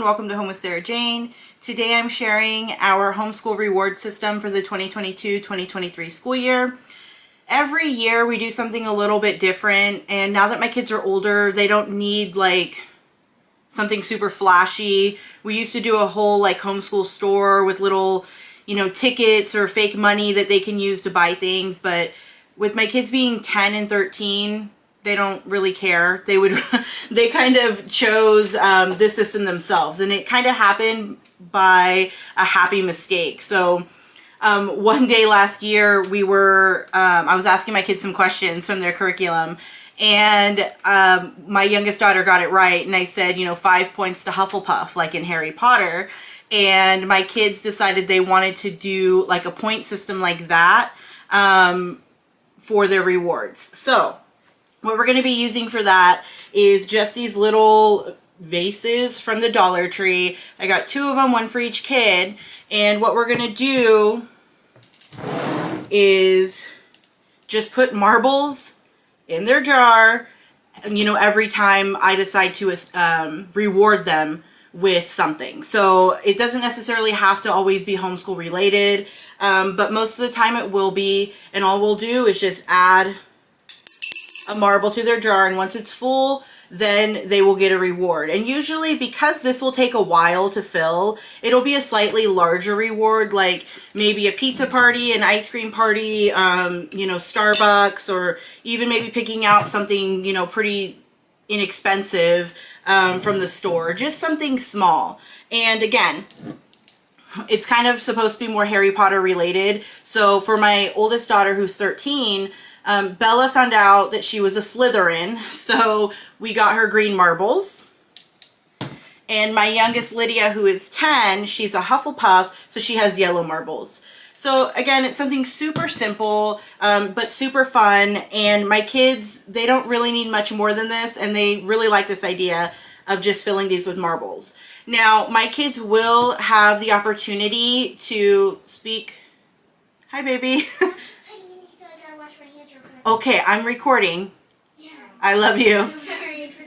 welcome to Home with Sarah Jane. Today I'm sharing our homeschool reward system for the 2022-2023 school year. Every year we do something a little bit different, and now that my kids are older, they don't need like something super flashy. We used to do a whole like homeschool store with little, tickets or fake money that they can use to buy things, but with my kids being 10 and 13, they don't really care. They kind of chose this system themselves, and it kind of happened by a happy mistake. So one day last year I was asking my kids some questions from their curriculum, and my youngest daughter got it right, and I said, 5 points to Hufflepuff, like in Harry Potter. And my kids decided they wanted to do like a point system like that for their rewards. So what we're going to be using for that is just these little vases from the Dollar Tree. I got 2 of them, one for each kid. And what we're going to do is just put marbles in their jar, every time I decide to reward them with something. So it doesn't necessarily have to always be homeschool related, but most of the time it will be. And all we'll do is just add a marble to their jar, and once it's full, then they will get a reward. And usually, because this will take a while to fill, it'll be a slightly larger reward, like maybe a pizza party, an ice cream party, Starbucks, or even maybe picking out something, pretty inexpensive from the store, just something small. And again, it's kind of supposed to be more Harry Potter related. So for my oldest daughter, who's 13, Bella found out that she was a Slytherin, so we got her green marbles. And my youngest, Lydia, who is 10, she's a Hufflepuff, so she has yellow marbles. So again, it's something super simple, but super fun. And my kids, they don't really need much more than this, and they really like this idea of just filling these with marbles. Now, my kids will have the opportunity to speak. Hi, baby. Okay, I'm recording. Yeah. I love you.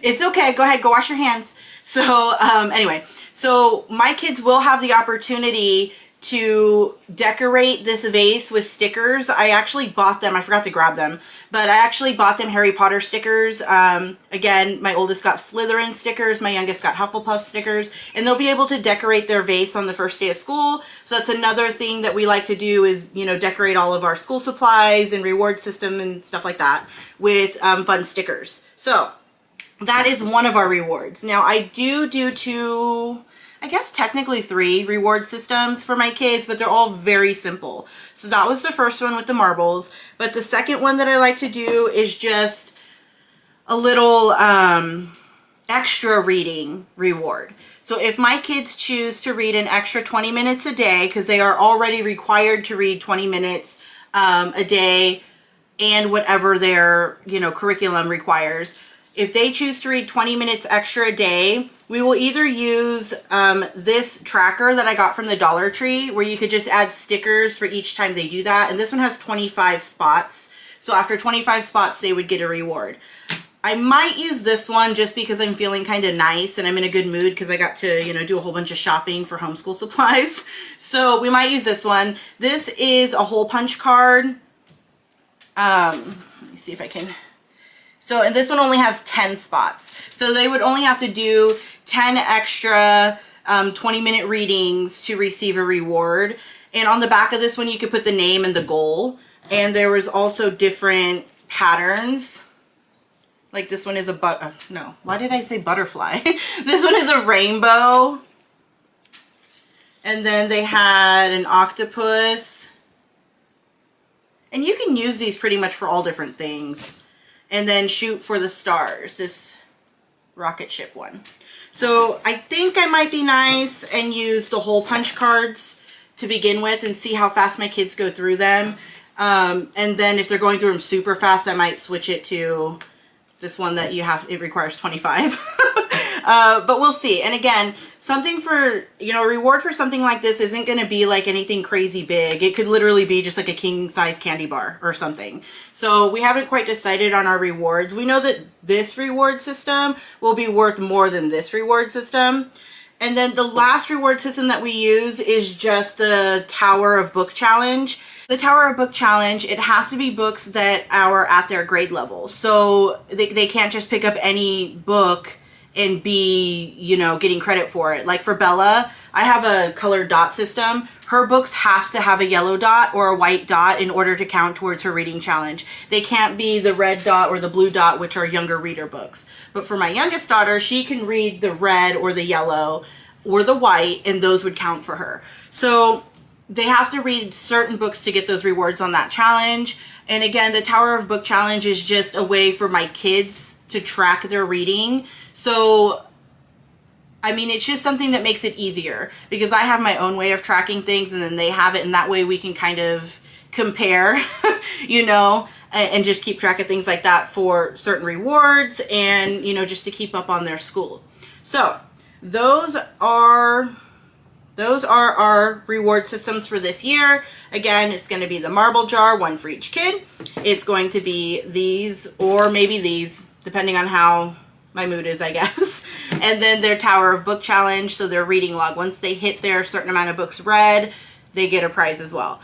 It's okay. Go ahead. Go wash your hands. So anyway, so my kids will have the opportunity to decorate this vase with stickers. I actually bought them. I forgot to grab them, but I actually bought them Harry Potter stickers. Again, my oldest got Slytherin stickers. My youngest got Hufflepuff stickers, and they'll be able to decorate their vase on the first day of school. So that's another thing that we like to do is, decorate all of our school supplies and reward system and stuff like that with fun stickers. So that is one of our rewards. Now I do 2, I guess technically 3 reward systems for my kids, but they're all very simple. So that was the first one with the marbles. But the second one that I like to do is just a little extra reading reward. So if my kids choose to read an extra 20 minutes a day, because they are already required to read 20 minutes a day and whatever their, curriculum requires, if they choose to read 20 minutes extra a day, we will either use this tracker that I got from the Dollar Tree, where you could just add stickers for each time they do that. And this one has 25 spots. So after 25 spots, they would get a reward. I might use this one just because I'm feeling kind of nice and I'm in a good mood because I got to, do a whole bunch of shopping for homeschool supplies. So we might use this one. This is a hole punch card. Let me see if I can... So, and this one only has 10 spots. So they would only have to do 10 extra 20-minute readings to receive a reward. And on the back of this one, you could put the name and the goal. And there was also different patterns. Like this one is a no, why did I say butterfly? This one is a rainbow. And then they had an octopus. And you can use these pretty much for all different things. And then shoot for the stars, this rocket ship one. So I think I might be nice and use the hole punch cards to begin with and see how fast my kids go through them. And then if they're going through them super fast, I might switch it to this one that it requires 25. But we'll see. And again, something for, a reward for something like this isn't going to be like anything crazy big. It could literally be just like a king size candy bar or something. So we haven't quite decided on our rewards. We know that this reward system will be worth more than this reward system. And then the last reward system that we use is just the Tower of Book Challenge. The Tower of Book Challenge, it has to be books that are at their grade level. So they can't just pick up any book and be, you know, getting credit for it. Like for Bella, I have a colored dot system. Her books have to have a yellow dot or a white dot in order to count towards her reading challenge. They can't be the red dot or the blue dot, which are younger reader books. But for my youngest daughter, she can read the red or the yellow or the white, and those would count for her. So they have to read certain books to get those rewards on that challenge. And again, the Tower of Book Challenge is just a way for my kids to track their reading. So, I mean, it's just something that makes it easier because I have my own way of tracking things and then they have it, and that way we can kind of compare, you know, and just keep track of things like that for certain rewards and, you know, just to keep up on their school. So those are our reward systems for this year. Again, it's going to be the marble jar, one for each kid. It's going to be these or maybe these, depending on how my mood is, I guess. And then their Tower of Book Challenge, so their reading log. Once they hit their certain amount of books read, they get a prize as well.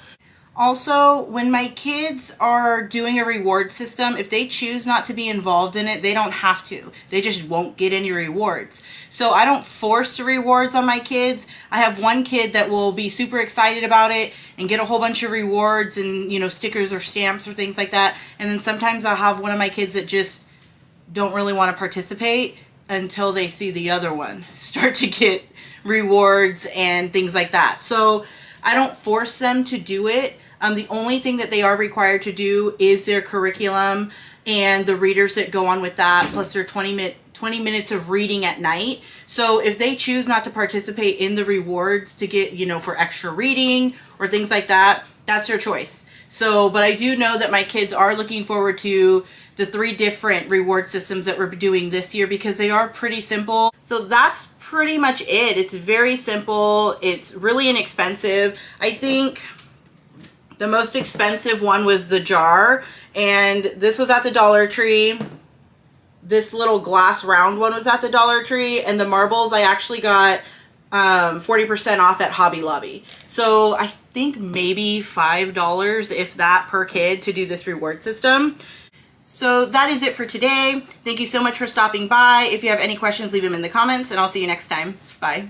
Also, when my kids are doing a reward system, if they choose not to be involved in it, they don't have to. They just won't get any rewards. So I don't force the rewards on my kids. I have one kid that will be super excited about it and get a whole bunch of rewards and, you know, stickers or stamps or things like that. And then sometimes I'll have one of my kids that just don't really want to participate until they see the other one start to get rewards and things like that. So I don't force them to do it. The only thing that they are required to do is their curriculum and the readers that go on with that, plus their 20 minutes of reading at night. So if they choose not to participate in the rewards to get, you know, for extra reading or things like that, that's their choice. So, but I do know that my kids are looking forward to the 3 different reward systems that we're doing this year because they are pretty simple. So that's pretty much it. It's very simple. It's really inexpensive. I think the most expensive one was the jar, and this was at the Dollar Tree. This little glass round one was at the Dollar Tree, and the marbles I actually got 40% off at Hobby Lobby. So I think maybe $5, if that, per kid to do this reward system. So that is it for today. Thank you so much for stopping by. If you have any questions, leave them in the comments, and I'll see you next time. Bye.